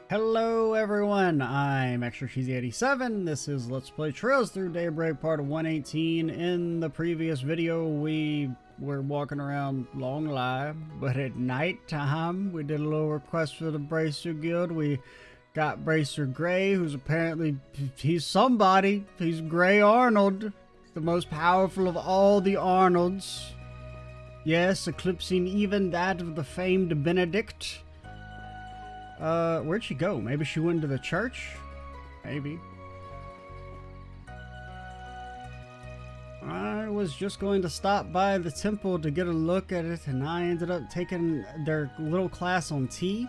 Hello everyone, I'm Extra Cheesy 87. This is Let's Play Trails Through Daybreak part 118. In the previous video we were walking around Longlai, but at night time we did a little request for the Bracer Guild. We got Bracer Gray, who's apparently, he's somebody. He's Gray Arnold, the most powerful of all the Arnolds. Yes, eclipsing even that of the famed Benedict. Where'd she go? Maybe she went to the church? Maybe. I was just going to stop by the temple to get a look at it, and I ended up taking their little class on tea.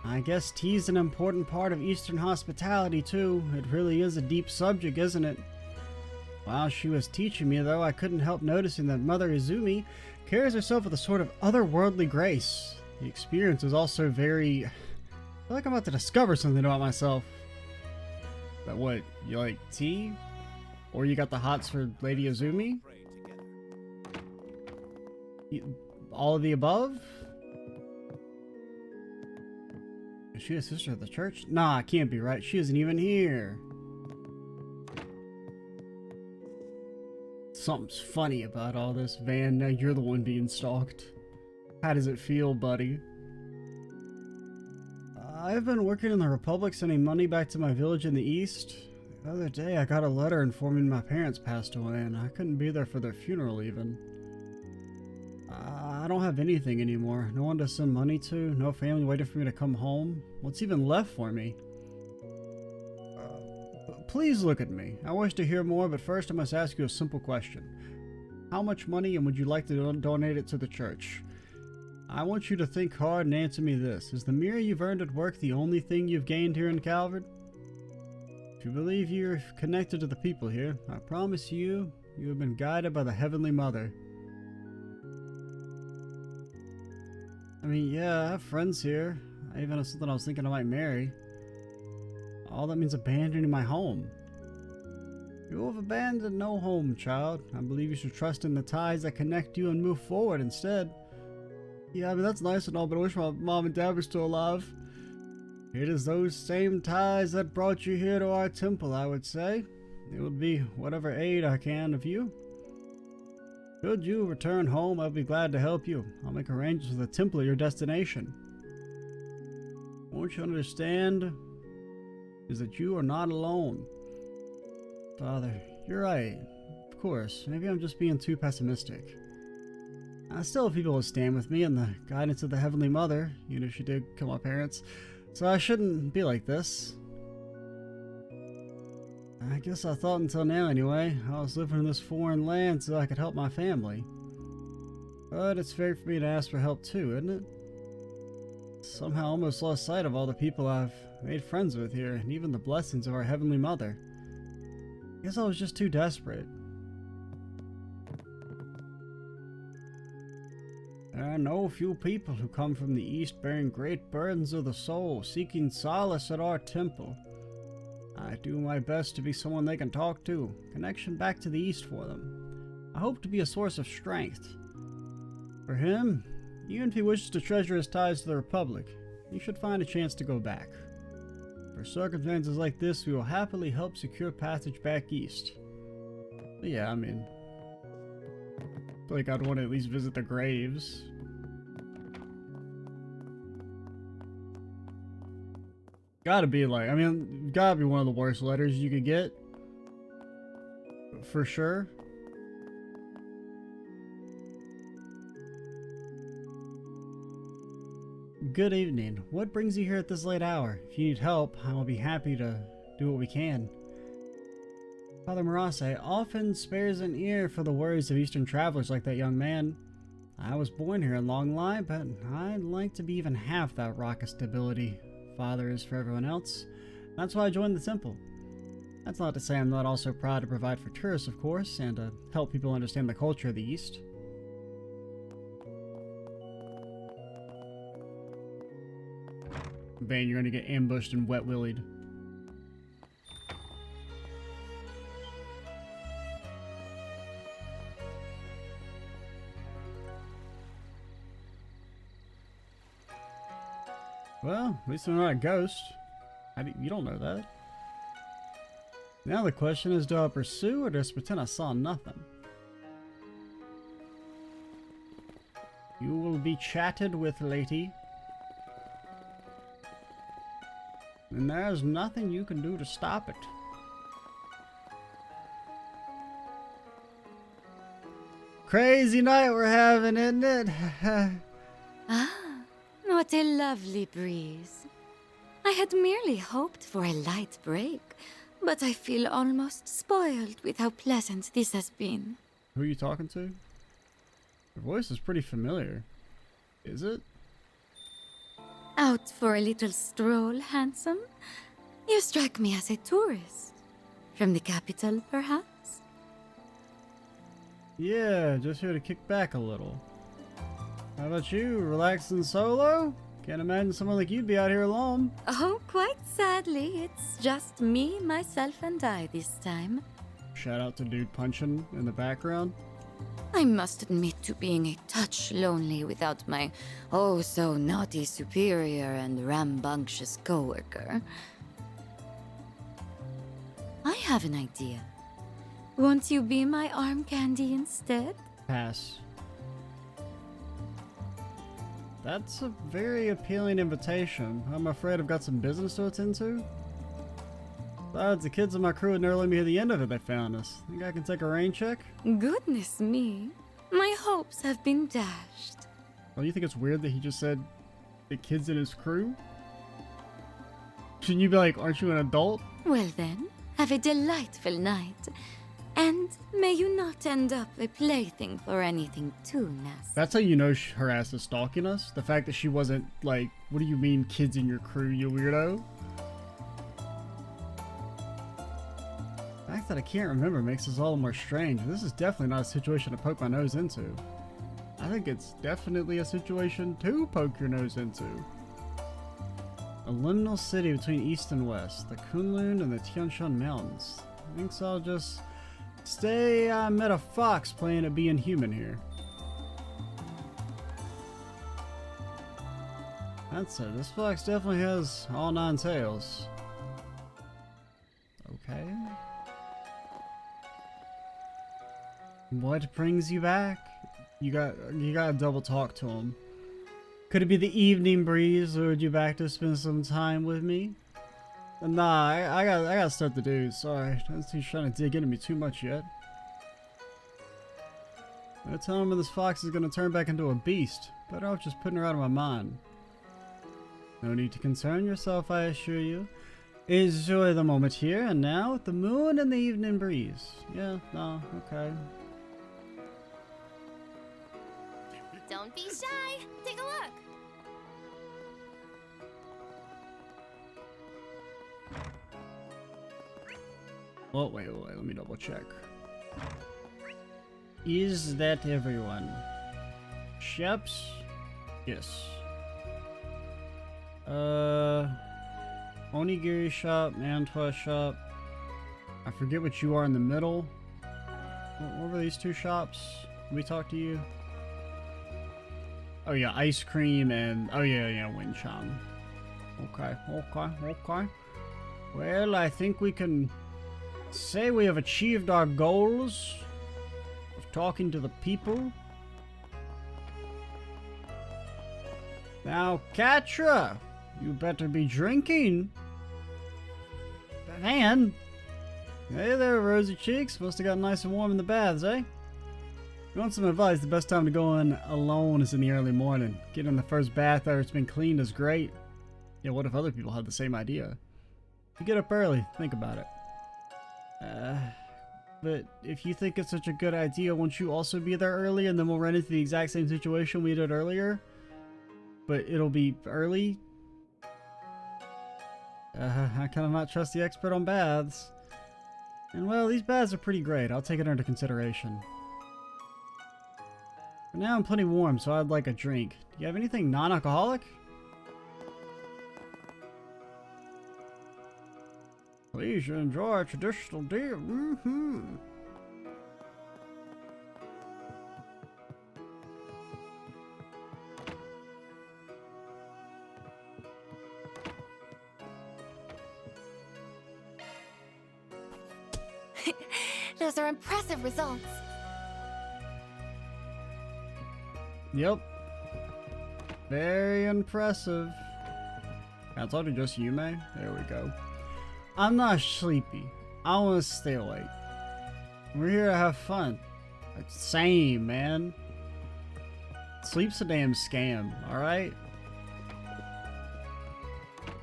I guess tea's an important part of Eastern hospitality, too. It really is a deep subject, isn't it? While she was teaching me, though, I couldn't help noticing that Mother Izumi carries herself with a sort of otherworldly grace. The experience was also very... I feel like I'm about to discover something about myself. But what, you like tea? Or you got the hots for Lady Izumi? All of the above? Is she a sister of the church? Nah, can't be right. She isn't even here. Something's funny about all this, Van. Now you're the one being stalked. How does it feel, buddy? I've been working in the Republic sending money back to my village in the east. The other day I got a letter informing my parents passed away and I couldn't be there for their funeral even. I don't have anything anymore. No one to send money to, no family waiting for me to come home. What's even left for me? Please look at me. I wish to hear more, but first I must ask you a simple question. How much money, and would you like to donate it to the church? I want you to think hard and answer me this. Is the mirror you've earned at work the only thing you've gained here in Calvert? If you believe you're connected to the people here, I promise you, you have been guided by the Heavenly Mother. I mean, yeah, I have friends here. I even have something I was thinking I might marry. All that means abandoning my home. You have abandoned no home, child. I believe you should trust in the ties that connect you and move forward instead. Yeah, I mean, that's nice and all, but I wish my mom and dad were still alive. It is those same ties that brought you here to our temple, I would say. It would be whatever aid I can of you. Should you return home, I'll be glad to help you. I'll make arrangements for the temple at your destination. What you understand is that you are not alone. Father, you're right. Of course, maybe I'm just being too pessimistic. I still have people who stand with me in the guidance of the Heavenly Mother, even if she did kill my parents, so I shouldn't be like this. I guess I thought until now anyway, I was living in this foreign land so I could help my family. But it's fair for me to ask for help too, isn't it? Somehow almost lost sight of all the people I've made friends with here, and even the blessings of our Heavenly Mother. I guess I was just too desperate. There are no few people who come from the east bearing great burdens of the soul, seeking solace at our temple. I do my best to be someone they can talk to, connection back to the east for them. I hope to be a source of strength. For him, even if he wishes to treasure his ties to the Republic, he should find a chance to go back. For circumstances like this, we will happily help secure passage back east. But yeah, I mean, I feel like I'd want to at least visit the graves. Gotta be like, I mean, gotta be one of the worst letters you could get. For sure. Good evening. What brings you here at this late hour? If you need help, I will be happy to do what we can. Father Marase often spares an ear for the worries of Eastern travelers like that young man. I was born here in Longlai, but I'd like to be even half that rock of stability Father is for everyone else. That's why I joined the temple. That's not to say I'm not also proud to provide for tourists, of course, and to help people understand the culture of the East. Vane, you're gonna get ambushed and wet-willied. Well, at least they're not a ghost. You don't know that. Now the question is, do I pursue or just pretend I saw nothing? You will be chatted with, lady. And there's nothing you can do to stop it. Crazy night we're having, isn't it? Ah, what a lovely breeze. I had merely hoped for a light break, but I feel almost spoiled with how pleasant this has been. Who are you talking to? Your voice is pretty familiar. Is it? Out for a little stroll, handsome? You strike me as a tourist. From the capital, perhaps? Yeah, just here to kick back a little. How about you? Relaxing solo? Can't imagine someone like you'd be out here alone. Oh, quite sadly, it's just me, myself, and I this time. Shout out to dude punching in the background. I must admit to being a touch lonely without my oh-so-naughty superior and rambunctious coworker. I have an idea. Won't you be my arm candy instead? Pass. That's a very appealing invitation. I'm afraid I've got some business to attend to. Besides, the kids in my crew would never let me hear the end of it. They found us. Think I can take a rain check? Goodness me. My hopes have been dashed. Well, you think it's weird that he just said the kids in his crew? Shouldn't you be like, aren't you an adult? Well then, have a delightful night. And may you not end up a plaything for anything too nasty. That's how you know her ass is stalking us? The fact that she wasn't like, what do you mean kids in your crew, you weirdo? The fact that I can't remember makes this all the more strange. This is definitely not a situation to poke my nose into. I think it's definitely a situation to poke your nose into. A liminal city between east and west, the Kunlun and the Tian Shan Mountains. I think so. I'll just stay. I met a fox playing at being human here. That's it. This fox definitely has all 9 tails. Okay. What brings you back? You gotta double talk to him. Could it be the evening breeze, or lured you back to spend some time with me? Nah, I got stuff to do. Sorry, he's trying to dig into me too much yet. I tell him this fox is gonna turn back into a beast. Better off just putting her out of my mind. No need to concern yourself, I assure you. Enjoy the moment here and now with the moon and the evening breeze. Yeah, no, okay. Don't be shy. Take a look. Oh, wait, let me double check. Is that everyone? Shops? Yes. Onigiri shop, Mantua shop. I forget what you are in the middle. What were these 2 shops? Did we talk to you? Oh yeah, ice cream and oh yeah, wind chime. Okay. Well, I think we can say we have achieved our goals of talking to the people. Now, Katra, you better be drinking. Man, hey there, rosy cheeks. Must have got nice and warm in the baths, eh? If you want some advice, the best time to go in alone is in the early morning. Getting the first bath after it's been cleaned is great. Yeah, what if other people had the same idea? You get up early, think about it. But if you think it's such a good idea, won't you also be there early and then we'll run into the exact same situation we did earlier? But it'll be early? I kind of not trust the expert on baths. And well, these baths are pretty great. I'll take it under consideration. For now I'm plenty warm, so I'd like a drink. Do you have anything non-alcoholic? Please enjoy our traditional deal. Those are impressive results. Yep. Very impressive. I told you just Yume. There we go. I'm not sleepy. I want to stay awake. We're here to have fun. Same, man. Sleep's a damn scam, alright?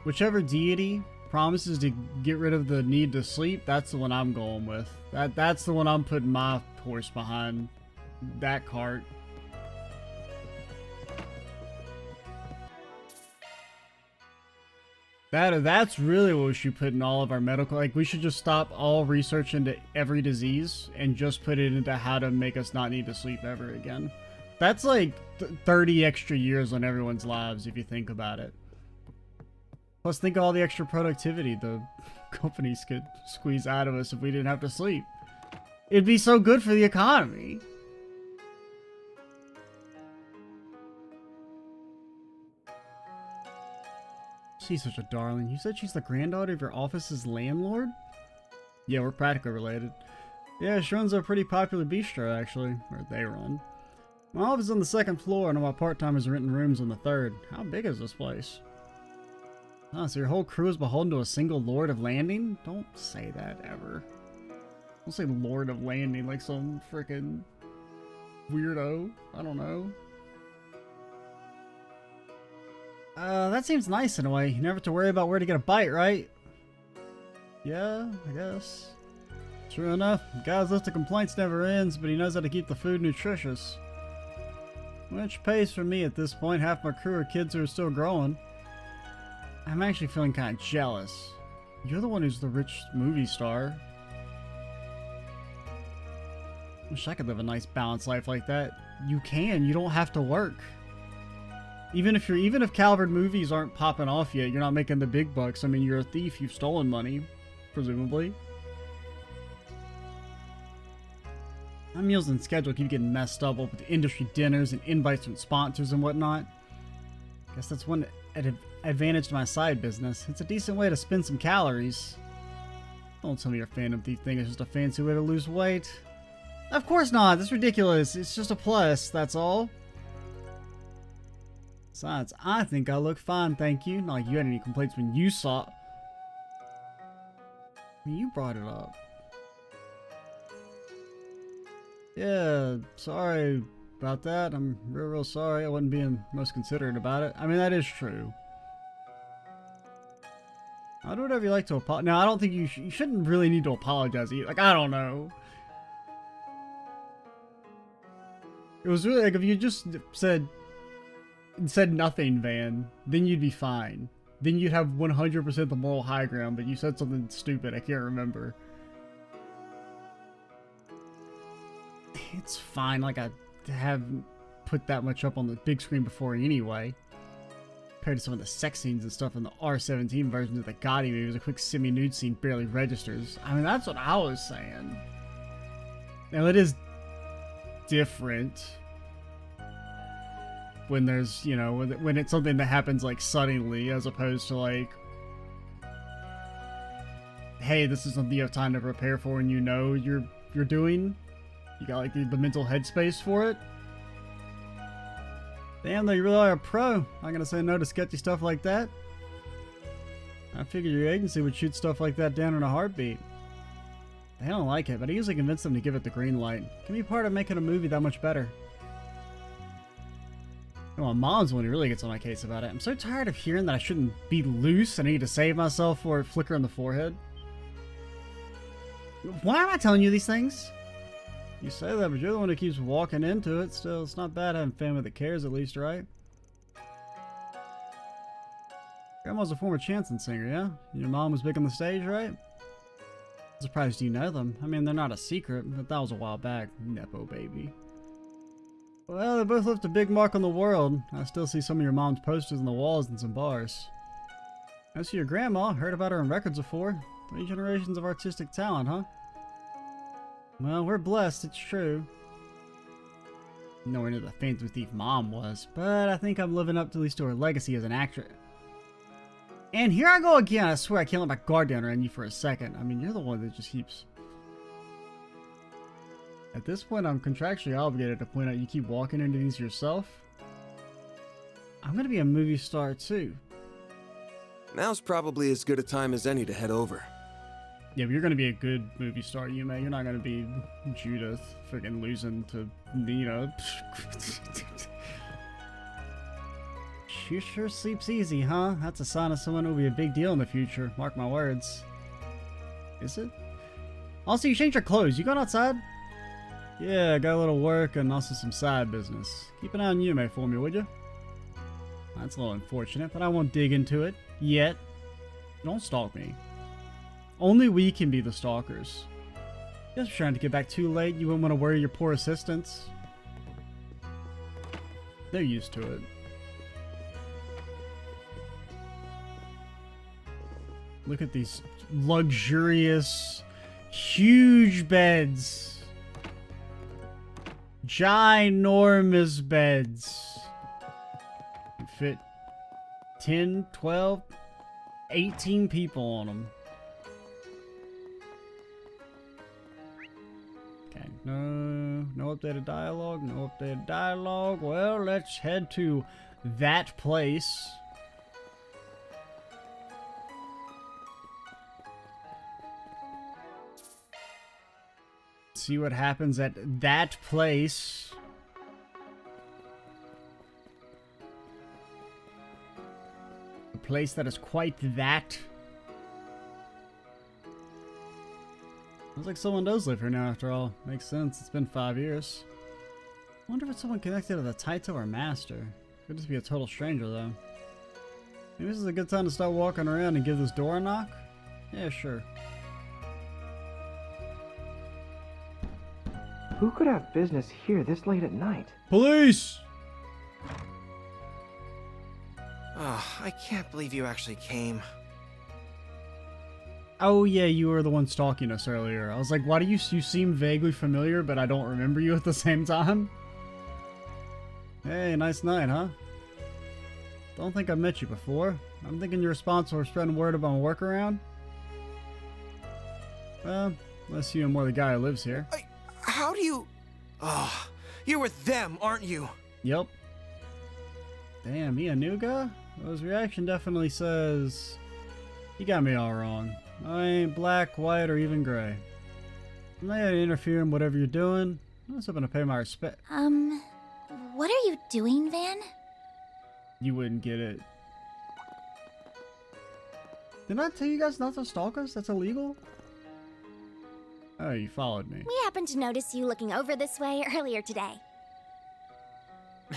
Whichever deity promises to get rid of the need to sleep, that's the one I'm going with. That's the one I'm putting my horse behind. That cart. That's really what we should put in all of our medical. Like, we should just stop all research into every disease and just put it into how to make us not need to sleep ever again. That's like 30 extra years on everyone's lives if you think about it. Plus, think of all the extra productivity the companies could squeeze out of us if we didn't have to sleep. It'd be so good for the economy. She's such a darling. You said she's the granddaughter of your office's landlord? Yeah, we're practically related. Yeah, she runs a pretty popular bistro, actually. Or they run. My office is on the 2nd floor, and all my part-timers are renting rooms on the 3rd. How big is this place? Oh, so your whole crew is beholden to a single Lord of Landing? Don't say that, ever. Don't say Lord of Landing like some frickin' weirdo. I don't know. That seems nice in a way. You never have to worry about where to get a bite, right? Yeah, I guess. True enough, the guy's list of complaints never ends, but he knows how to keep the food nutritious. Which pays for me at this point. Half my crew are kids who are still growing. I'm actually feeling kind of jealous. You're the one who's the rich movie star. Wish I could live a nice balanced life like that. You can. You don't have to work. Even if Calvert movies aren't popping off yet, you're not making the big bucks. I mean, you're a thief. You've stolen money, presumably. My meals and schedule keep getting messed up with industry dinners and invites from sponsors and whatnot. Guess that's one advantage to my side business. It's a decent way to spend some calories. Don't tell me your Phantom Thief thing is just a fancy way to lose weight. Of course not. That's ridiculous. It's just a plus, that's all. Besides, I think I look fine, thank you. Not like you had any complaints when you saw... I mean, you brought it up. Yeah, sorry about that. I'm real sorry. I wasn't being most considerate about it. I mean, that is true. I'll do whatever you like to apologize. No, I don't think you shouldn't really need to apologize either. Like, I don't know. It was really like if you just said nothing, Van, then you'd be fine. Then you'd have 100% the moral high ground, but you said something stupid. I can't remember. It's fine. Like, I haven't put that much up on the big screen before anyway. Compared to some of the sex scenes and stuff in the R17 versions of the Gotti movies, a quick semi-nude scene barely registers. I mean, that's what I was saying. Now, it is different when there's, you know, when it's something that happens, like, suddenly, as opposed to, like, hey, this is something you have time to prepare for and you know you're doing. You got, like, the mental headspace for it. Damn, though, you really are a pro. I'm gonna say no to sketchy stuff like that. I figured your agency would shoot stuff like that down in a heartbeat. They don't like it, but I usually convince them to give it the green light. It can be part of making a movie that much better. You know, my mom's the one who really gets on my case about it. I'm so tired of hearing that I shouldn't be loose and I need to save myself for a flicker in the forehead. Why am I telling you these things? You say that, but you're the one who keeps walking into it. Still, it's not bad having family that cares, at least, right? Grandma's a former chanson singer, yeah? Your mom was big on the stage, right? I'm surprised you know them. I mean, they're not a secret, but that was a while back. Nepo baby. Well, they both left a big mark on the world. I still see some of your mom's posters on the walls in some bars. As for your grandma, heard about her in records before. 3 generations of artistic talent, huh? Well, we're blessed, it's true. Nowhere near the Phantom Thief mom was, but I think I'm living up to at least to her legacy as an actress. And here I go again, I swear I can't let my guard down around you for a second. I mean, you're the one that just keeps... At this point, I'm contractually obligated to point out you keep walking into these yourself. I'm gonna be a movie star too. Now's probably as good a time as any to head over. Yeah, but you're gonna be a good movie star, Yume. You're not gonna be Judith freaking losing to Nina. She sure sleeps easy, huh? That's a sign of someone who'll be a big deal in the future. Mark my words. Is it? Also, you changed your clothes. You going outside? Yeah, I got a little work and also some side business. Keep an eye on Yume for me, would you? That's a little unfortunate, but I won't dig into it. Yet. Don't stalk me. Only we can be the stalkers. Just trying to get back too late. You wouldn't want to worry your poor assistants. They're used to it. Look at these luxurious, huge beds. Ginormous beds. You fit 10, 12, 18 people on them. Okay, no updated dialogue, no updated dialogue. Well, let's head to that place. See what happens at that place. A place that is quite that. Looks like someone does live here now after all. Makes sense. It's been 5 years. I wonder if it's someone connected to the Taito or Master. Could just be a total stranger though. Maybe this is a good time to start walking around and give this door a knock? Yeah, sure. Who could have business here this late at night? Police! Oh, I can't believe you actually came. Oh yeah, you were the one stalking us earlier. I was like, why do you seem vaguely familiar, but I don't remember you at the same time? Hey, nice night, huh? Don't think I've met you before. I'm thinking you're responsible for spreading word about my work around. Well, unless you and more the guy who lives here. How do you... Oh, you're with them, aren't you? Yep. Damn, he a new guy? Well, his reaction definitely says... You got me all wrong. I ain't black, white, or even gray. I'm not gonna interfere in whatever you're doing. I'm just hoping to pay my respect. What are you doing, Van? You wouldn't get it. Didn't I tell you guys not to stalk us? That's illegal? Oh, you followed me. We happened to notice you looking over this way earlier today.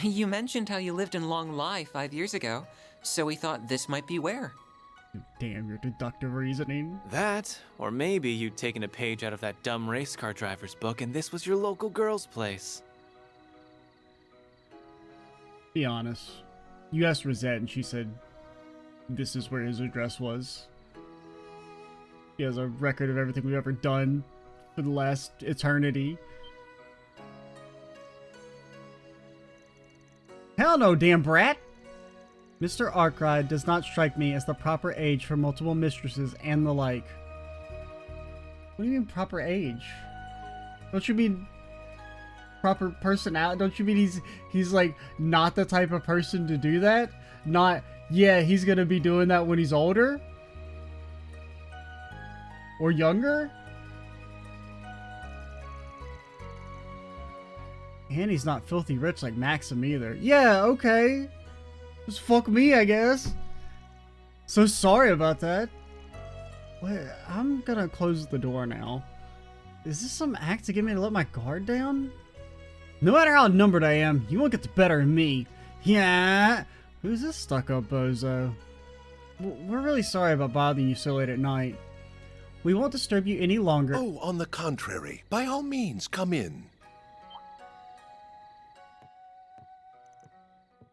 You mentioned how you lived in Longlai 5 years ago, so we thought this might be where. Damn your deductive reasoning. That, or maybe you'd taken a page out of that dumb race car driver's book and this was your local girl's place. Be honest. You asked Rosette and she said this is where his address was. He has a record of everything we've ever done for the last eternity. Hell no, damn brat! Mr. Arkwright does not strike me as the proper age for multiple mistresses and the like. What do you mean proper age? Don't you mean proper personality? Don't you mean he's like not the type of person to do that? Not, yeah, he's gonna be doing that when he's older? Or younger? And he's not filthy rich like Maxim either. Yeah, okay. Just fuck me, I guess. So sorry about that. Wait, I'm gonna close the door now. Is this some act to get me to let my guard down? No matter how outnumbered I am, you won't get the better of me. Yeah. Who's this stuck-up bozo? We're really sorry about bothering you so late at night. We won't disturb you any longer. Oh, on the contrary. By all means, come in.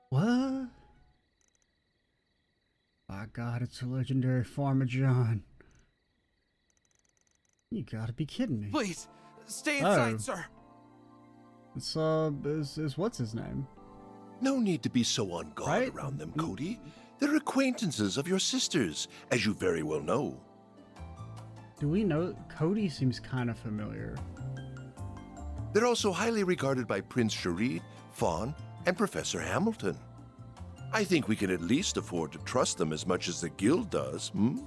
What? By God, it's a legendary Farmer John. You gotta be kidding me. Please, stay inside, Oh. sir. It's what's his name? No need to be so on guard Right? around them, Cody. They're acquaintances of your sister's, as you very well know. Do we know? Cody seems kind of familiar. They're also highly regarded by Prince Cherie, Fawn, and Professor Hamilton. I think we can at least afford to trust them as much as the guild does, hmm?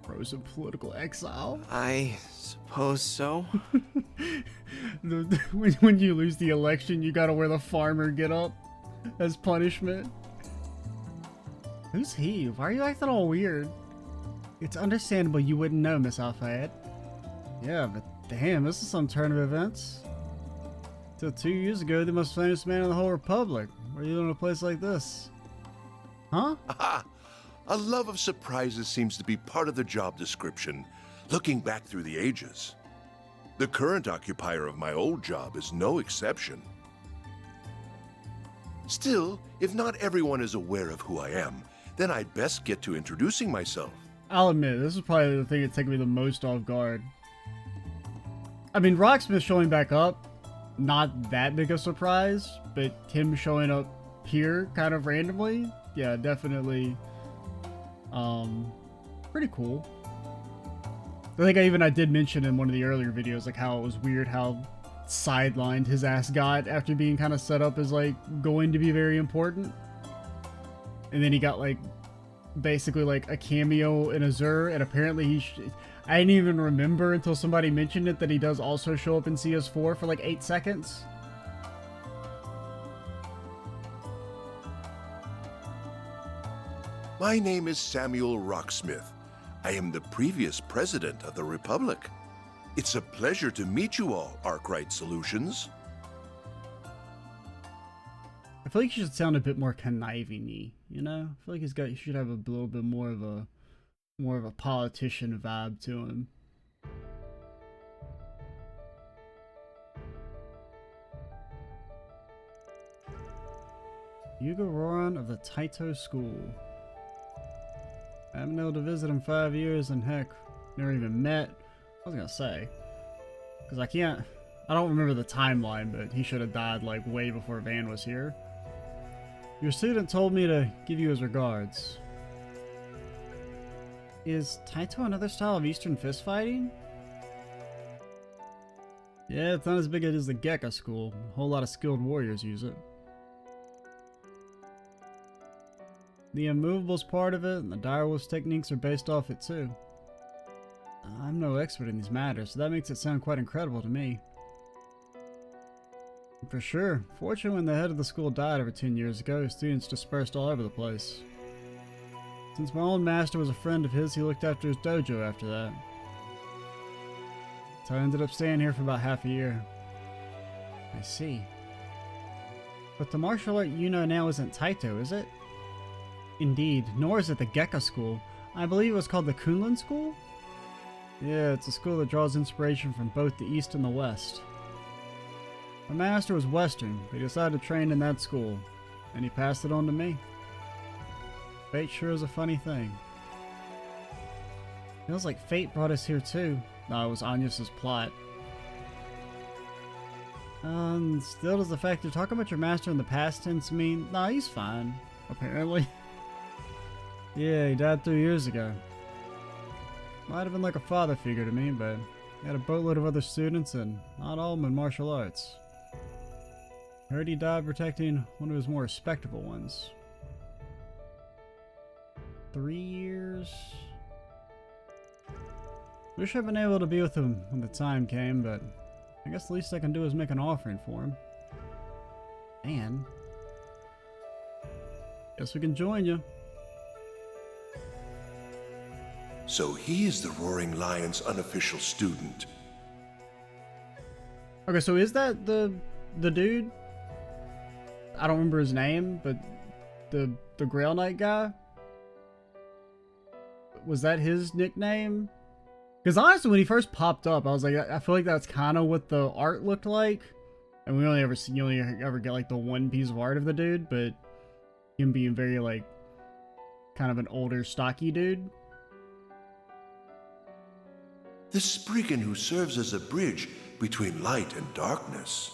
Pros of political exile. I suppose so. When you lose the election, you gotta wear the farmer get up as punishment. Who's he? Why are you acting all weird? It's understandable you wouldn't know, Miss Alfayed. Yeah, but damn, this is some turn of events. Till 2 years ago, the most famous man in the whole Republic. What are you doing in a place like this? Huh? Aha! A love of surprises seems to be part of the job description, looking back through the ages. The current occupier of my old job is no exception. Still, if not everyone is aware of who I am, then I'd best get to introducing myself. I'll admit, this is probably the thing that's taken me the most off guard. I mean, Rocksmith showing back up, not that big a surprise, but him showing up here kind of randomly, yeah, definitely, pretty cool. I think I did mention in one of the earlier videos, like, how it was weird how sidelined his ass got after being kind of set up as, like, going to be very important. And then he got, like, basically, like, a cameo in Azure, and apparently I didn't even remember until somebody mentioned it that he does also show up in CS4 for, like, 8 seconds. My name is Samuel Rocksmith. I am the previous president of the Republic. It's a pleasure to meet you all, Arkwright Solutions. I feel like he should sound a bit more conniving-y, you know? I feel like he should have a little bit more of a politician vibe to him. Yuga Roran of the Taito School. I haven't been able to visit in 5 years, and heck, never even met. I was gonna say, because I don't remember the timeline, but he should have died like way before Van was here. Your student told me to give you his regards. Is Taito another style of Eastern fist fighting? Yeah, it's not as big as the Gekka school. A whole lot of skilled warriors use it. The immovable's part of it, and the direwolf's techniques are based off it too. I'm no expert in these matters, so that makes it sound quite incredible to me. For sure. Fortunately, when the head of the school died over 10 years ago, students dispersed all over the place. Since my own master was a friend of his, he looked after his dojo after that. So I ended up staying here for about half a year. I see. But the martial art you know now isn't Taito, is it? Indeed, nor is it the Gekka school. I believe it was called the Kunlun school? Yeah, it's a school that draws inspiration from both the East and the West. My master was Western, but he decided to train in that school, and he passed it on to me. Fate sure is a funny thing. Feels like fate brought us here too. No, it was Agnes's plot. Still does the fact you're talking about your master in the past tense mean? Nah, he's fine, apparently. Yeah, he died 3 years ago. Might have been like a father figure to me, but he had a boatload of other students, and not all of them in martial arts. Heard he died protecting one of his more respectable ones. 3 years? Wish I'd been able to be with him when the time came, but I guess the least I can do is make an offering for him. And guess we can join you. So he is the Roaring Lion's unofficial student. Okay, so is that the dude? I don't remember his name, but the Grail Knight guy? Was that his nickname? Because honestly, when he first popped up, I was like, I feel like that's kind of what the art looked like. And you only ever get like the one piece of art of the dude, but him being very like kind of an older, stocky dude. The Spriggan who serves as a bridge between light and darkness.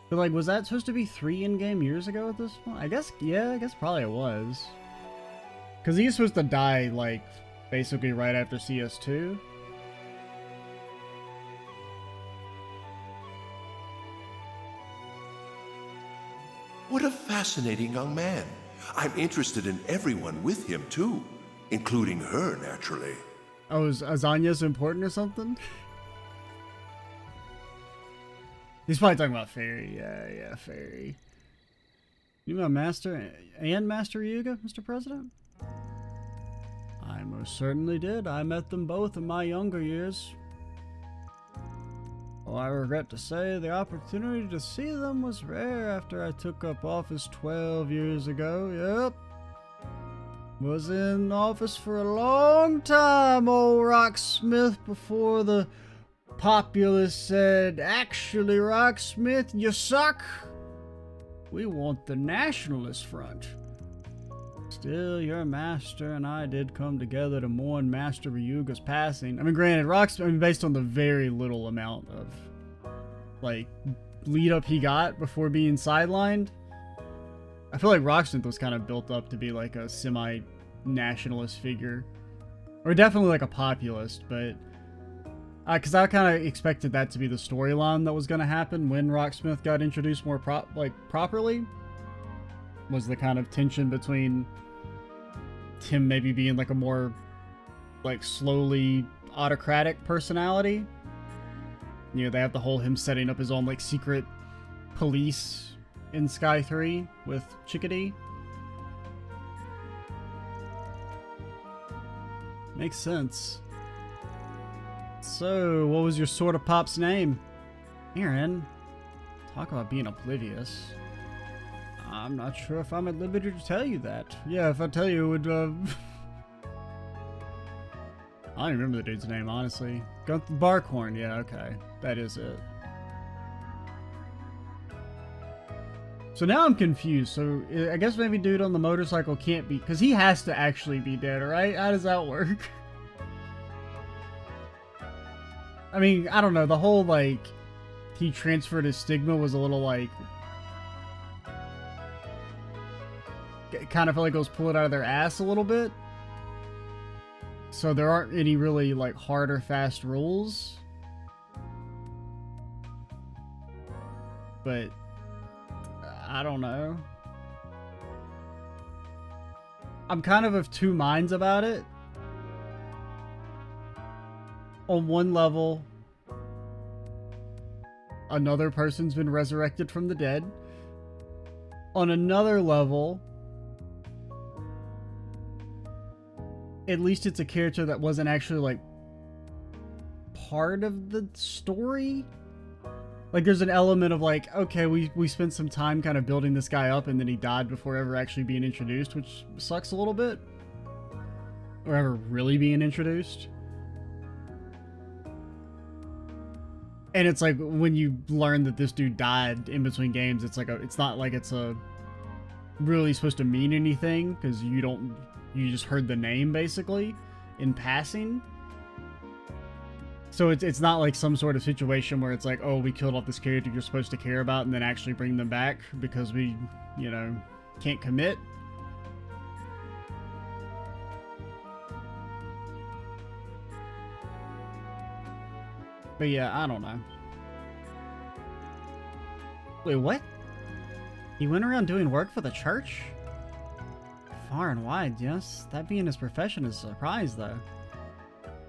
But like, was that supposed to be 3 in-game years ago at this point? I guess, yeah, I guess probably it was. Because he's supposed to die, like, basically right after CS2. fascinating young man. I'm interested in everyone with him, too, including her, naturally. Oh, is Azanya's important or something? He's probably talking about Fairy. Yeah, Fairy. You know Master and Master Ryuga, Mr. President? I most certainly did. I met them both in my younger years. Oh, I regret to say the opportunity to see them was rare after I took up office 12 years ago. Yep. Was in office for a long time, old Rocksmith, before the populace said, "Actually, Rocksmith, you suck. We want the Nationalist Front." Still, your master and I did come together to mourn Master Ryuga's passing. I mean, granted, Rocksmith, based on the very little amount of, like, lead up he got before being sidelined, I feel like Rocksmith was kind of built up to be like a semi-nationalist figure. Or definitely like a populist, but because I kind of expected that to be the storyline that was going to happen when Rocksmith got introduced more properly. Was the kind of tension between him maybe being like a more like slowly autocratic personality. You know, they have the whole him setting up his own like secret police in Sky 3 with Chickadee. Makes sense. So, what was your sort of pop's name? Aaron, talk about being oblivious. I'm not sure if I'm at liberty to tell you that. Yeah, if I tell you, it would, I don't remember the dude's name, honestly. Barkhorn, yeah, okay. That is it. So now I'm confused. So, I guess maybe dude on the motorcycle can't be, because he has to actually be dead, right? How does that work? I mean, I don't know. The whole, like, he transferred his stigma was a little, like, kind of felt like it was pulled out of their ass a little bit. So there aren't any really, like, hard or fast rules. But, I don't know. I'm kind of two minds about it. On one level, another person's been resurrected from the dead. On another level, at least it's a character that wasn't actually, like, part of the story. Like, there's an element of, like, okay, we spent some time kind of building this guy up, and then he died before ever actually being introduced, which sucks a little bit. Or ever really being introduced. And it's like, when you learn that this dude died in between games, it's like it's not like it's really supposed to mean anything, because you just heard the name, basically, in passing. So it's not like some sort of situation where it's like, oh, we killed off this character you're supposed to care about and then actually bring them back because we, you know, can't commit. But yeah, I don't know. Wait, what? He went around doing work for the church? Far and wide, yes. That being his profession is a surprise, though.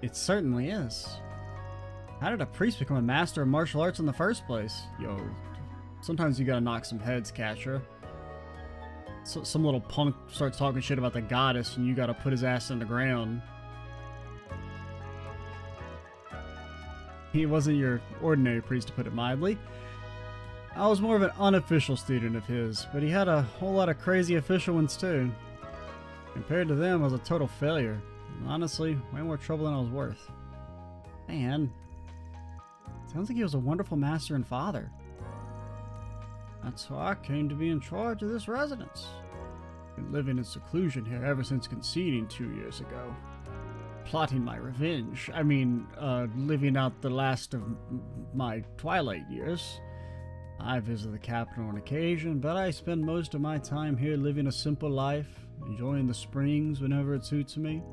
It certainly is. How did a priest become a master of martial arts in the first place? Yo, sometimes you gotta knock some heads, Catra. So, some little punk starts talking shit about the goddess and you gotta put his ass in the ground. He wasn't your ordinary priest, to put it mildly. I was more of an unofficial student of his, but he had a whole lot of crazy official ones too. Compared to them, I was a total failure. Honestly, way more trouble than I was worth. Man, sounds like he was a wonderful master and father. That's why I came to be in charge of this residence. Been living in seclusion here ever since conceding 2 years ago. Plotting my revenge. I mean, living out the last of my twilight years. I visit the capital on occasion, but I spend most of my time here living a simple life, enjoying the springs whenever it suits me.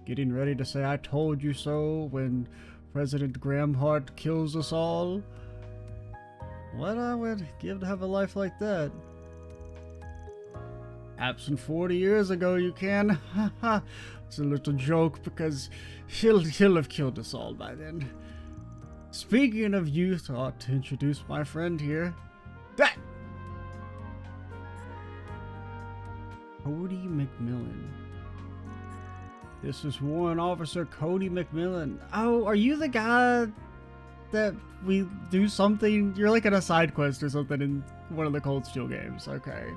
Getting ready to say I told you so when President Gramhart kills us all. what I would give to have a life like that. Absent 40 years ago, you can. It's a little joke because he'll have killed us all by then. Speaking of youth, I ought to introduce my friend here. That! Cody McMillan. This is Warrant Officer Cody McMillan. Oh, are you the guy that we do something? You're like in a side quest or something in one of the Cold Steel games. Okay.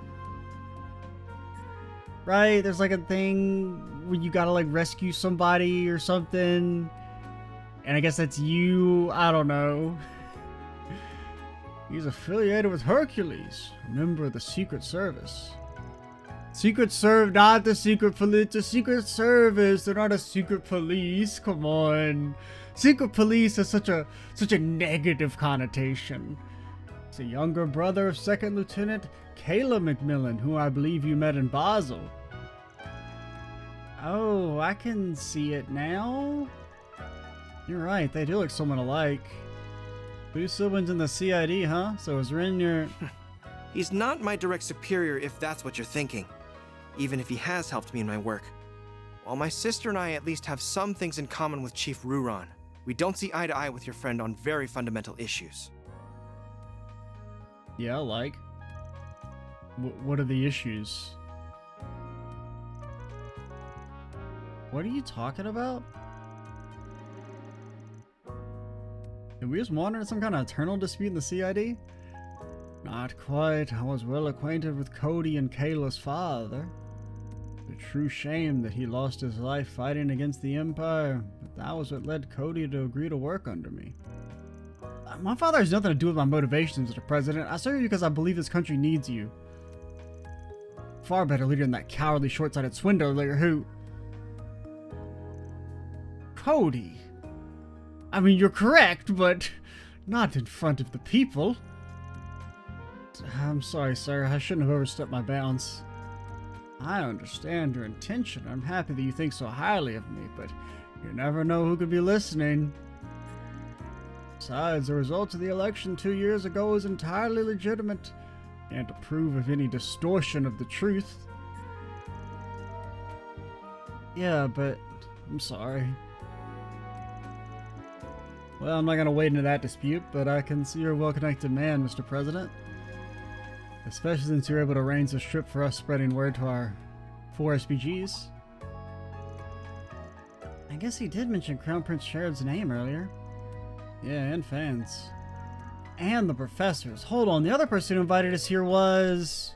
Right, there's like a thing where you gotta like rescue somebody or something. And I guess that's you. I don't know. He's affiliated with Hercules, a member of the Secret Service. Secret Serve, not the Secret Police. The Secret Service. They're not a secret police. Come on. Secret Police has such a negative connotation. He's a younger brother of Second Lieutenant Kayla McMillan, who I believe you met in Basel. Oh, I can see it now. You're right, they do look somewhat alike. Two siblings in the CID, huh? So is Ren your... He's not my direct superior if that's what you're thinking, even if he has helped me in my work. While my sister and I at least have some things in common with Chief Ruron, we don't see eye to eye with your friend on very fundamental issues. Yeah, like? What are the issues? What are you talking about? Did we just wander into some kind of eternal dispute in the CID? Not quite. I was well acquainted with Cody and Kayla's father. It's a true shame that he lost his life fighting against the Empire, but that was what led Cody to agree to work under me. My father has nothing to do with my motivations, Mr. President. I serve you because I believe this country needs you. Far better leader than that cowardly, short-sighted swindler who... Cody. I mean, you're correct, but not in front of the people. I'm sorry, sir. I shouldn't have overstepped my bounds. I understand your intention. I'm happy that you think so highly of me, but you never know who could be listening. Besides, the result of the election 2 years ago is entirely legitimate. Can't approve of any distortion of the truth. Yeah, but I'm sorry. Well, I'm not going to wade into that dispute, but I can see you're a well-connected man, Mr. President. Especially since you're able to arrange this trip for us spreading word to our 4 SPGs. I guess he did mention Crown Prince Sheridan's name earlier. Yeah, and fans. And the professors. Hold on, the other person who invited us here was...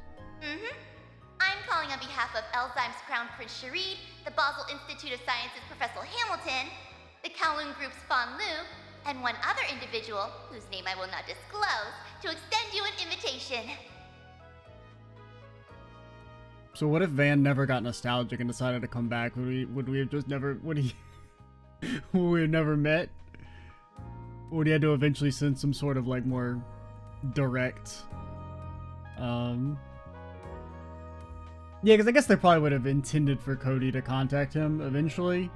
I'm calling on behalf of Elzheim's Crown Prince Sharid, the Basel Institute of Sciences Professor Hamilton, the Kowloon Group's Fan Lu, and one other individual, whose name I will not disclose, to extend you an invitation. So what if Van never got nostalgic and decided to come back? Would we have just never... would we have never met? Or would he have to eventually send some sort of, like, more direct... Yeah, because I guess they probably would have intended for Cody to contact him eventually.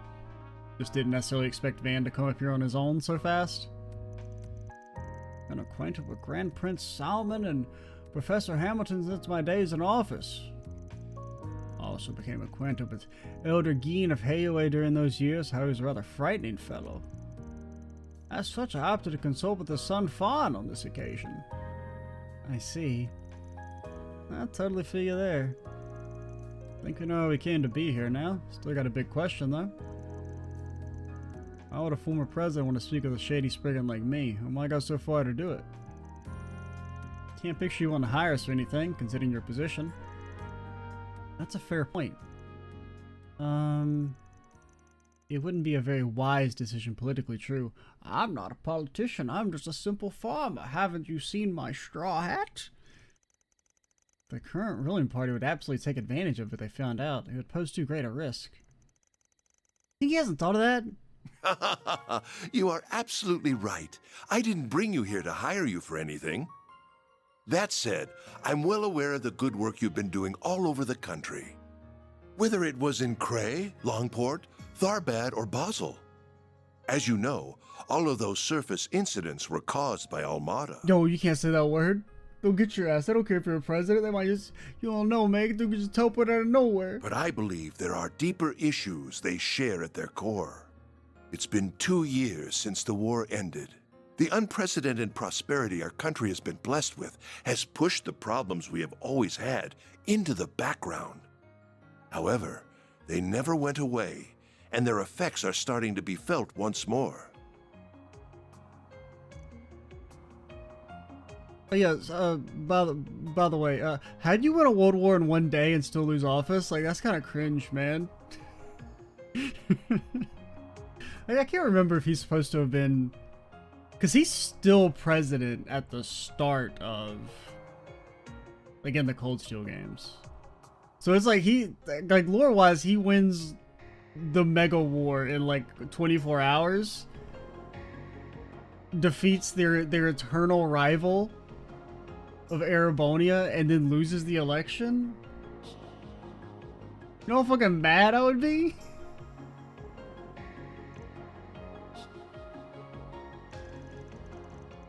Just didn't necessarily expect Van to come up here on his own so fast. Been acquainted with Grand Prince Salmon and Professor Hamilton since my days in office. Also became acquainted with Elder Geen of Hayaway during those years, how he was a rather frightening fellow. As such, I opted to consult with his son Fawn on this occasion. I see. I totally feel you there. Think we know how we came to be here now. Still got a big question though. Why would a former president want to speak with a shady spriggan like me? And why go so far to do it? Can't picture you want to hire us or anything, considering your position. That's a fair point. It wouldn't be a very wise decision, politically true. I'm not a politician, I'm just a simple farmer. Haven't you seen my straw hat? The current ruling party would absolutely take advantage of it if they found out. It would pose too great a risk. Think he hasn't thought of that? You are absolutely right. I didn't bring you here to hire you for anything. That said, I'm well aware of the good work you've been doing all over the country. Whether it was in Cray, Longport, Tharbad, or Basel. As you know, all of those surface incidents were caused by Almada. Yo, you can't say that word. They'll get your ass. I don't care if you're a president. They might just, you don't know, man. They could just teleport out of nowhere. But I believe there are deeper issues they share at their core. It's been 2 years since the war ended. The unprecedented prosperity our country has been blessed with has pushed the problems we have always had into the background. However, they never went away, and their effects are starting to be felt once more. Oh, yes, by the way, how'd you win a world war in 1 day and still lose office? Like, that's kind of cringe, man. Like, I can't remember if he's supposed to have been... Because he's still president at the start of... Like, in the Cold Steel games. So it's like like, lore-wise, he wins the Mega War in, like, 24 hours. Defeats their eternal rival of Erebonia, and then loses the election? You know how fucking mad I would be?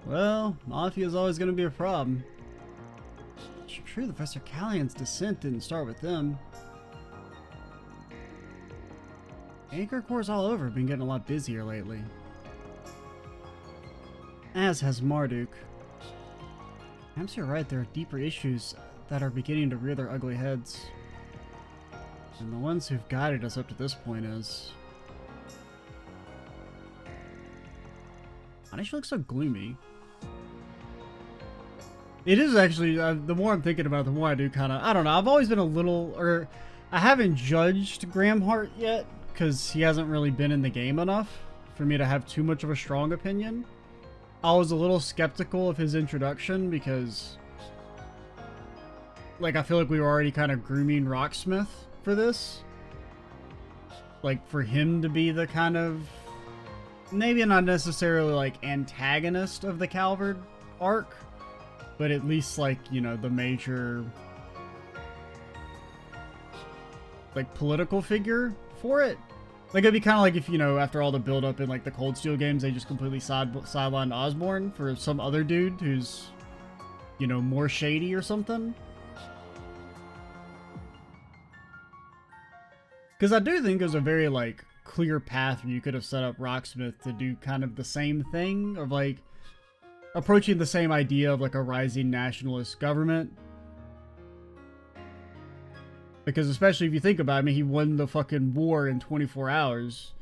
Well, Mafia is always going to be a problem. It's true, Professor Callian's descent didn't start with them. Anchor cores all over have been getting a lot busier lately. As has Marduk. Perhaps you're right, there are deeper issues that are beginning to rear their ugly heads. And the ones who've guided us up to this point is... Why does she look so gloomy? It is actually, the more I'm thinking about it, the more I do kind of, I don't know, I've always been a little, or I haven't judged Graham Hart yet, because he hasn't really been in the game enough for me to have too much of a strong opinion. I was a little skeptical of his introduction because, like, I feel like we were already kind of grooming Rocksmith for this. Like, for him to be the kind of, maybe not necessarily, like, antagonist of the Calvard arc, but at least, like, you know, the major, like, political figure for it. Like, it'd be kind of like if, you know, after all the build-up in, like, the Cold Steel games, they just completely sidelined Osborne for some other dude who's, you know, more shady or something. Because I do think there's a very, like, clear path where you could have set up Rocksmith to do kind of the same thing of, like, approaching the same idea of, like, a rising nationalist government. Because especially if you think about it, I mean, he won the fucking war in 24 hours.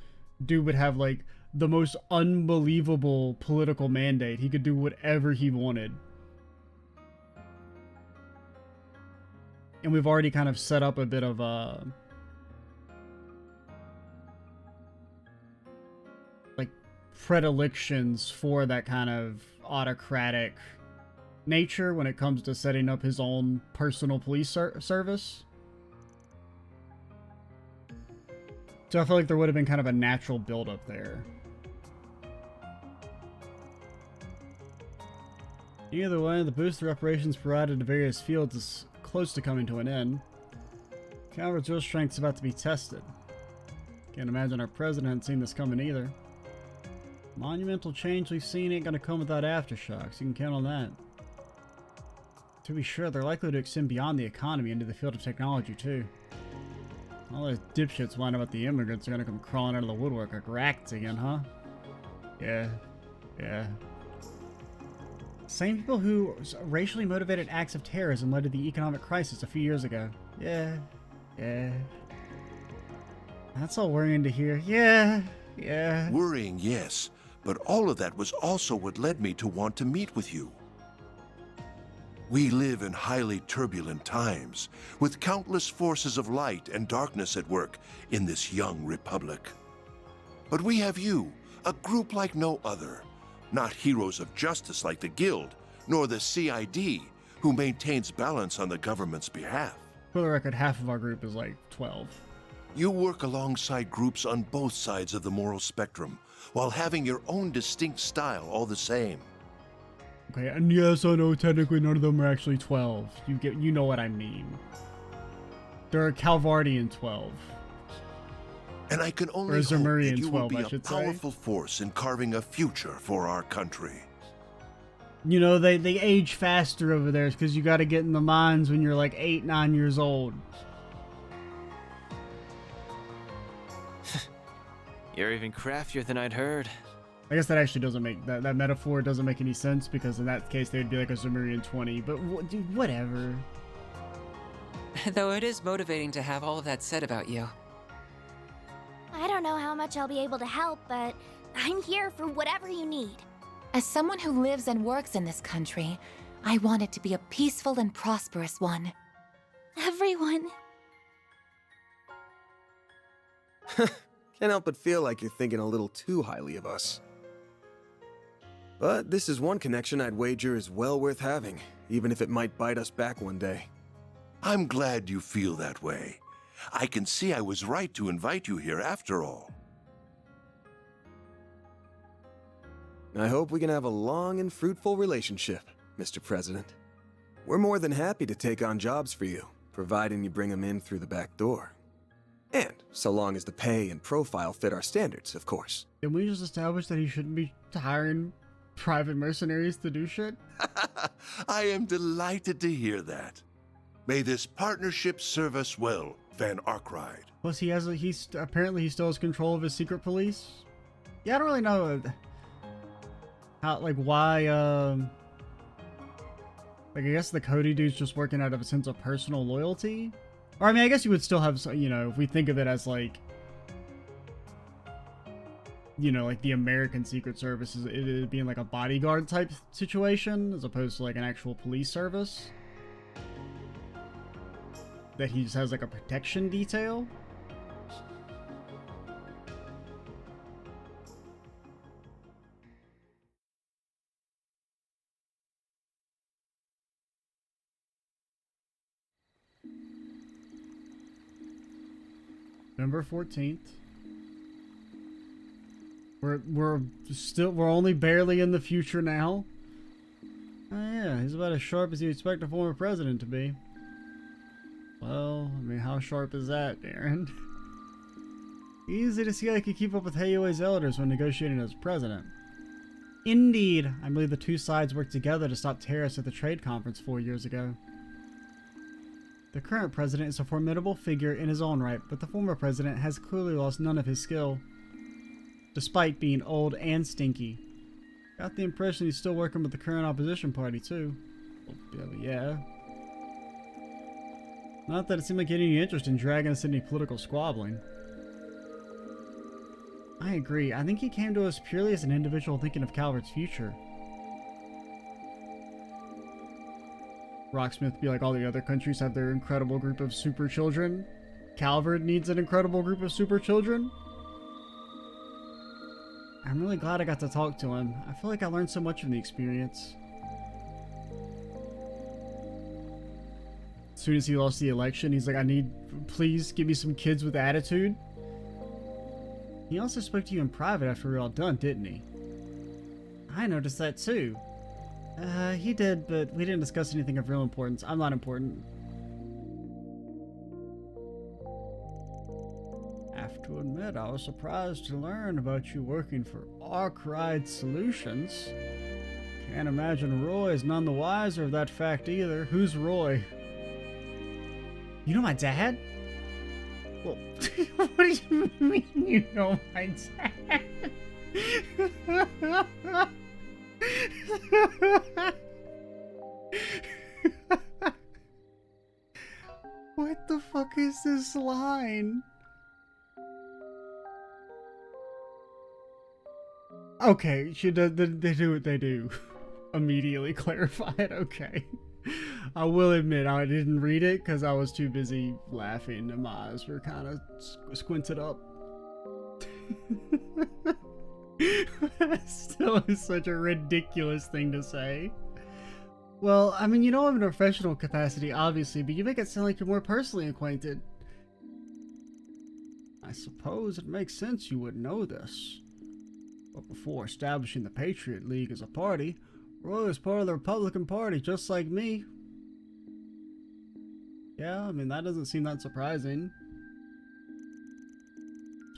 Dude would have, like, the most unbelievable political mandate. He could do whatever he wanted. And we've already kind of set up a bit of like, predilections for that kind of autocratic nature when it comes to setting up his own personal police service. So I feel like there would have been kind of a natural build-up there. Either way, the booster operations provided to various fields is close to coming to an end. Calvard's real strength is about to be tested. Can't imagine our president hadn't seen this coming either. Monumental change we've seen ain't gonna come without aftershocks, you can count on that. To be sure, they're likely to extend beyond the economy into the field of technology too. All those dipshits whine about the immigrants are gonna come crawling out of the woodwork like rats again, huh? Yeah. Same people who racially motivated acts of terrorism led to the economic crisis a few years ago. Yeah. That's all worrying to hear. Yeah. Worrying, yes, but all of that was also what led me to want to meet with you. We live in highly turbulent times, with countless forces of light and darkness at work in this young republic. But we have you, a group like no other, not heroes of justice like the Guild, nor the CID, who maintains balance on the government's behalf. For the record, half of our group is like 12. You work alongside groups on both sides of the moral spectrum, while having your own distinct style all the same. Okay, and yes, I know technically none of them are actually 12. You know what I mean. There are Calvardian 12. And I can Or only hope Zemurian that you will 12, be I a should say. powerful force in carving a future for our country. You know, they age faster over there because you got to get in the mines when you're like 8, 9 years old. You're even craftier than I'd heard. I guess that actually doesn't make that metaphor doesn't make any sense, because in that case they'd be like a Zemurian 20. But dude, whatever. Though it is motivating to have all of that said about you. I don't know how much I'll be able to help, but I'm here for whatever you need. As someone who lives and works in this country, I want it to be a peaceful and prosperous one. Everyone. Can't help but feel like you're thinking a little too highly of us. But this is one connection I'd wager is well worth having, even if it might bite us back one day. I'm glad you feel that way. I can see I was right to invite you here after all. I hope we can have a long and fruitful relationship, Mr. President. We're more than happy to take on jobs for you, providing you bring them in through the back door. And so long as the pay and profile fit our standards, of course. Did we just establish that he shouldn't be hiring private mercenaries to do shit? I am delighted to hear that. May this partnership serve us well, Van Arkride. Plus, apparently he still has control of his secret police. Yeah, I don't really know how, like, why. Like, I guess the Cody dude's just working out of a sense of personal loyalty. Or, I mean, I guess you would still have, you know, if we think of it as, like, you know, like the American Secret Service, it being like a bodyguard type situation, as opposed to, like, an actual police service. That he just has, like, a protection detail. November 14th. We're only barely in the future now. Oh yeah, he's about as sharp as you expect a former president to be. Well, I mean, how sharp is that, Darren? Easy to see how he could keep up with Hayue's elders when negotiating as president. Indeed, I believe the two sides worked together to stop terrorists at the trade conference 4 years ago. The current president is a formidable figure in his own right, but the former president has clearly lost none of his skill, despite being old and stinky. Got the impression he's still working with the current opposition party, too. Well, yeah. Not that it seemed like he had any interest in dragging us into any political squabbling. I agree. I think he came to us purely as an individual thinking of Calvert's future. Rocksmith be like all the other countries have their incredible group of super children. Calvert needs an incredible group of super children. I'm really glad I got to talk to him. I feel like I learned so much from the experience. As soon as he lost the election, he's like, please give me some kids with attitude. He also spoke to you in private after we were all done, didn't he? I noticed that too. He did, but we didn't discuss anything of real importance. I'm not important. I have to admit, I was surprised to learn about you working for Arkride Solutions. Can't imagine Roy is none the wiser of that fact either. Who's Roy? You know my dad? Well, what do you mean you know my dad? What the fuck is this line? Okay, they do what they do. Immediately clarify it, okay. I will admit I didn't read it because I was too busy laughing and my eyes were kind of squinted up. Still is such a ridiculous thing to say. Well, I mean, you know I'm in a professional capacity, obviously, but you make it sound like you're more personally acquainted. I suppose it makes sense you would know this. But before establishing the Patriot League as a party, Roy was part of the Republican Party, just like me. Yeah, I mean, that doesn't seem that surprising.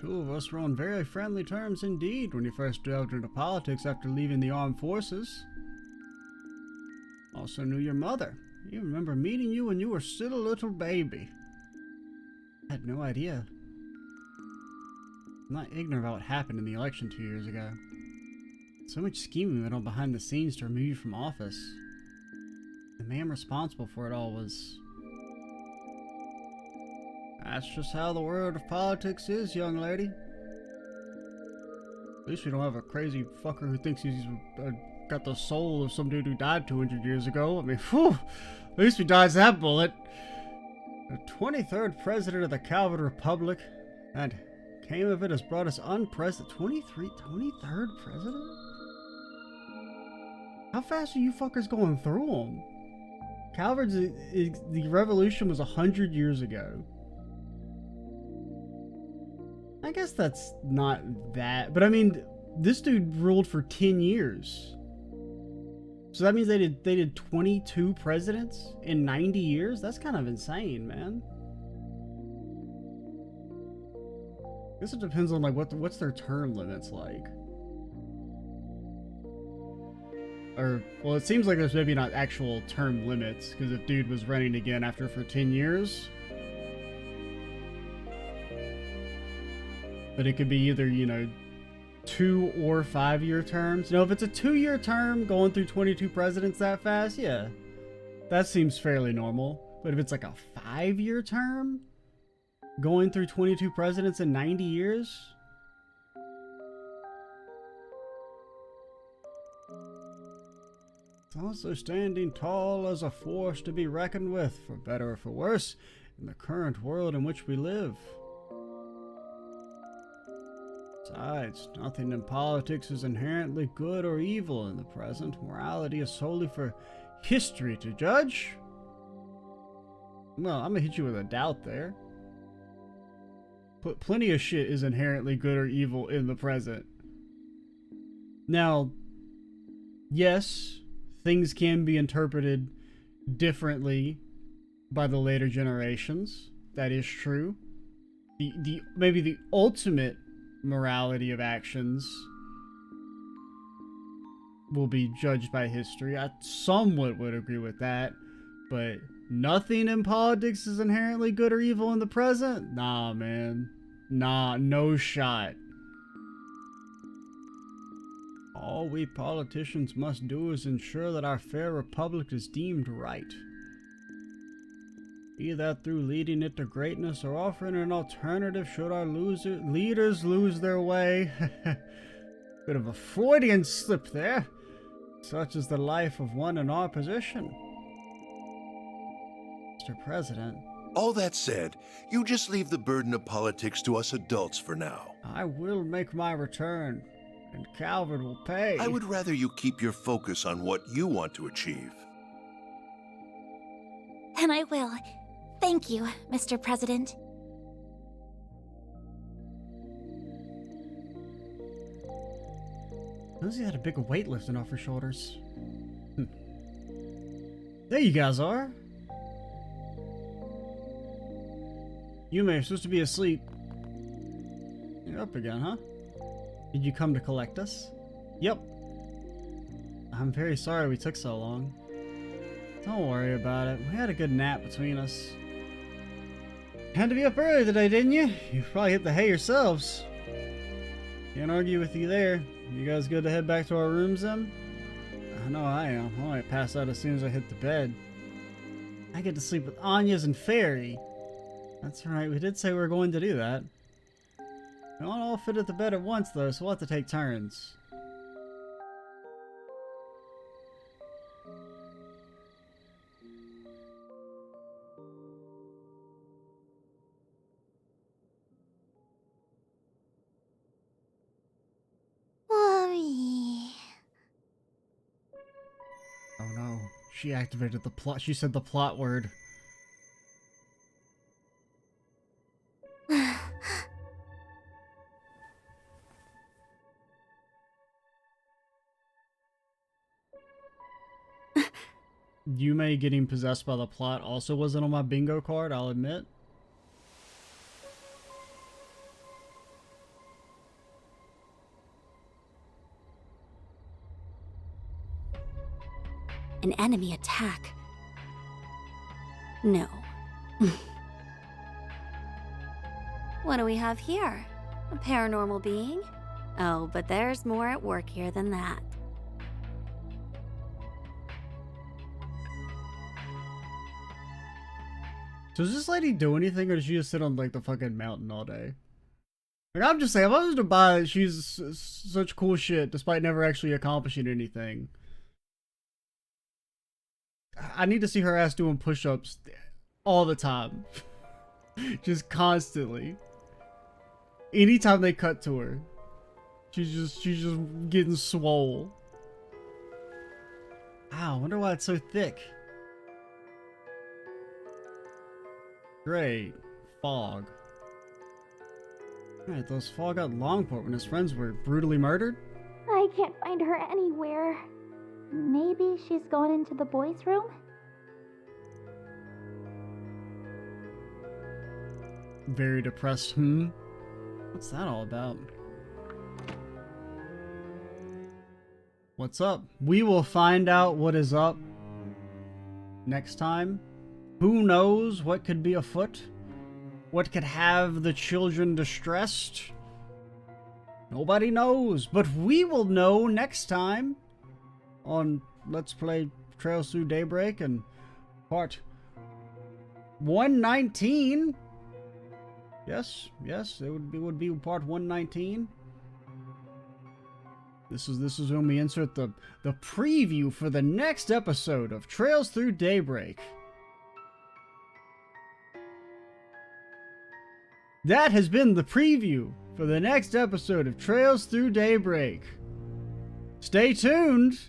two of us were on very friendly terms indeed when you first delved into politics after leaving the armed forces. Also knew your mother. You remember meeting you when you were still a little baby. I had no idea. I'm not ignorant about what happened in the election 2 years ago. So much scheming went on behind the scenes to remove you from office. The man responsible for it all was... That's just how the world of politics is, young lady. At least we don't have a crazy fucker who thinks he's got the soul of some dude who died 200 years ago. I mean, whew, at least we dodged that bullet. The 23rd president of the Calvin Republic, and came of it has brought us unprecedented 23rd president? How fast are you fuckers going through them? Calvin's, the revolution was 100 years ago. I guess that's not that, but I mean, this dude ruled for 10 years. So that means they did 22 presidents in 90 years? That's kind of insane, man. I guess it depends on like what's their term limits like. Or, well, it seems like there's maybe not actual term limits, because if dude was running again after for 10 years, but it could be either, you know, 2 or 5 year terms. You know, if it's a 2-year term going through 22 presidents that fast, yeah, that seems fairly normal. But if it's like a 5-year term going through 22 presidents in 90 years, it's also standing tall as a force to be reckoned with, for better or for worse, in the current world in which we live. Besides, nothing in politics is inherently good or evil in the present. Morality is solely for history to judge. Well, I'm gonna hit you with a doubt there. But plenty of shit is inherently good or evil in the present. Now, yes, things can be interpreted differently by the later generations. That is true. Maybe the ultimate morality of actions will be judged by history. I somewhat would agree with that, but nothing in politics is inherently good or evil in the present? Nah, man. Nah, no shot. All we politicians must do is ensure that our fair republic is deemed right. Be that through leading it to greatness or offering an alternative should our leaders lose their way. Bit of a Freudian slip there. Such is the life of one in our position. Mr. President. All that said, you just leave the burden of politics to us adults for now. I will make my return, and Calvin will pay. I would rather you keep your focus on what you want to achieve. And I will. Thank you, Mr. President. Lindsay had a big weight lifting off her shoulders. There you guys are. Yume, you're supposed to be asleep. You're up again, huh? Did you come to collect us? Yep. I'm very sorry we took so long. Don't worry about it. We had a good nap between us. Had to be up early today, didn't you? You probably hit the hay yourselves. Can't argue with you there. You guys good to head back to our rooms then? I know I am. I might pass out as soon as I hit the bed. I get to sleep with Anya's and Fairy. That's right, we did say we were going to do that. We don't all fit at the bed at once though, so we'll have to take turns. Mommy. Oh no, she activated the plot. She said the plot word. Yume getting possessed by the plot also wasn't on my bingo card, I'll admit. an enemy attack. No. What do we have here? A paranormal being? Oh, but there's more at work here than that. So does this lady do anything, or does she just sit on like the fucking mountain all day? Like, I'm just saying, if I was to buy it, she's such cool shit despite never actually accomplishing anything. I need to see her ass doing push-ups all the time. Just constantly. Anytime they cut to her, she's just getting swole. Wow, I wonder why it's so thick. Great. Fog. Alright, those Fog got Longport when his friends were brutally murdered? I can't find her anywhere. Maybe she's gone into the boys' room? Very depressed, What's that all about? What's up? We will find out what is up next time. Who knows what could be afoot? What could have the children distressed? Nobody knows, but we will know next time on Let's Play Trails Through Daybreak and part 119. Yes, it would be part 119. This is when we insert the preview for the next episode of Trails Through Daybreak. That has been the preview for the next episode of Trails Through Daybreak. Stay tuned!